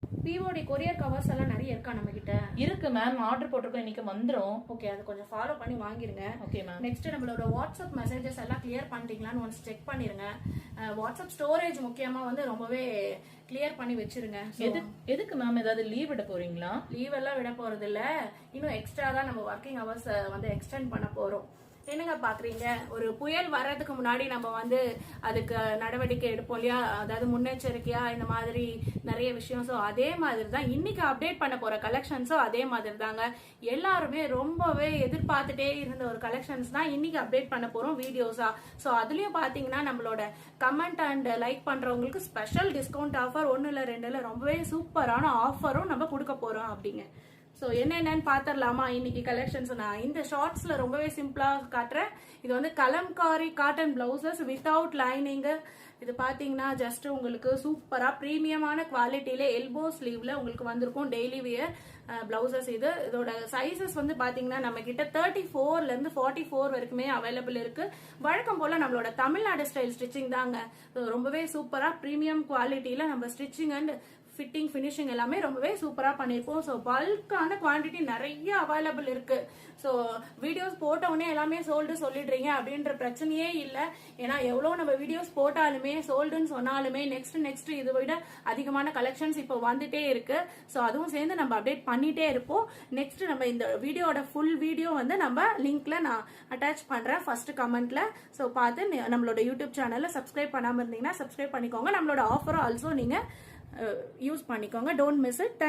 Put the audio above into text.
BOD courier covers எல்லாம் நிறைய இருக்கா நம்ம கிட்ட? இருக்கு மேம், ஆர்டர் போட்டிருக்கோம், இன்னைக்கு வந்துரும். ஓகே, அது கொஞ்சம் ஃபாலோ பண்ணி வாங்கிருங்க. Okay ma'am. நெக்ஸ்ட் நம்மளோட வாட்ஸ்அப் மெசேஜஸ் எல்லாம் கிளியர் பண்ணிட்டீங்களான்னு ஒன்ஸ் செக் பண்ணிருங்க. வாட்ஸ்அப் ஸ்டோரேஜ் முக்கியமா வந்து ரொம்பவே கிளியர் பண்ணி வச்சிருங்க. எதுக்கு மேம், ஏதாவது லீவ் விட போறீங்களா? லீவ் எல்லாம் விட போறது இல்ல, இன்னும் எக்ஸ்ட்ரா தான் நம்ம ஒர்க்கிங் ஹவர்ஸ் வந்து எக்ஸ்டெண்ட் பண்ண போறோம். என்னங்க பாக்குறீங்க, ஒரு புயல் வர்றதுக்கு முன்னாடி நம்ம வந்து அதுக்கு நடவடிக்கை எடுப்போம் இல்லையா, அதாவது முன்னெச்சரிக்கையா இந்த மாதிரி நிறைய விஷயம். ஸோ அதே மாதிரி தான் இன்னைக்கு அப்டேட் பண்ண போற கலெக்ஷன்ஸும் அதே மாதிரி தாங்க. எல்லாருமே ரொம்பவே எதிர்பார்த்துட்டே இருந்த ஒரு கலெக்ஷன்ஸ் தான் இன்னைக்கு அப்டேட் பண்ண போறோம் வீடியோஸா. ஸோ அதுலயும் பாத்தீங்கன்னா நம்மளோட கமெண்ட் அண்ட் லைக் பண்றவங்களுக்கு ஸ்பெஷல் டிஸ்கவுண்ட் ஆஃபர் 1 இல்ல 2 இல்ல ரொம்பவே சூப்பரான ஆஃபரும் நம்ம கொடுக்க போறோம் அப்படிங்க. ஸோ என்னென்னு பாத்திரலாமா இன்னைக்கு கலெக்ஷன்ஸ்? நான் இந்த ஷார்ட்ஸ்ல ரொம்பவே சிம்பிளா காட்டுறேன். இது வந்து Kalamkari cotton blouses without lining. இது பாத்தீங்கன்னா ஜஸ்ட் உங்களுக்கு சூப்பரா பிரீமியமான குவாலிட்டியில எல்போ ஸ்லீவ்ல உங்களுக்கு வந்திருக்கும் டெய்லி வியர் பிளவுசஸ். இதோட சைசஸ் வந்து பாத்தீங்கன்னா நம்ம கிட்ட 34ல இருந்து 44 வரைக்குமே அவைலபிள் இருக்கு. வழக்கம் போல நம்மளோட தமிழ்நாடு ஸ்டைல் ஸ்டிச்சிங் தாங்க. ரொம்பவே சூப்பரா பிரீமியம் குவாலிட்டியில நம்ம ஸ்டிச்சிங் அண்ட் ஃபிட்டிங் ஃபினிஷிங் எல்லாமே ரொம்பவே சூப்பரா பண்ணிருப்போம். ஸோ பல்கான குவான்டிட்டி நிறைய அவைலபிள் இருக்கு. ஸோ வீடியோஸ் போட்ட உடனே எல்லாமே சோல்டு சொல்லிடுறீங்க அப்படின்ற பிரச்சனையே இல்லை. ஏன்னா எவ்வளவு நம்ம வீடியோஸ் போட்டாலுமே சோல்டுன்னு சொன்னாலுமே நெக்ஸ்ட் இதை விட அதிகமான கலெக்ஷன்ஸ் இப்போ வந்துட்டே இருக்கு. ஸோ அதுவும் சேர்ந்து நம்ம அப்டேட் பண்ணிட்டே இருப்போம். நெக்ஸ்ட் நம்ம இந்த வீடியோட ஃபுல் வீடியோ வந்து நம்ம லிங்க்ல நான் அட்டாச் பண்றேன் ஃபர்ஸ்ட் கமெண்ட்ல. ஸோ பார்த்து நம்மளோட யூடியூப் சேனல்ல சப்ஸ்கிரைப் பண்ணாம இருந்தீங்கன்னா சப்ஸ்கிரைப் பண்ணிக்கோங்க. நம்மளோட ஆஃபரும் ஆல்சோ நீங்க யூஸ் பண்ணிக்கோங்க. Don't miss it.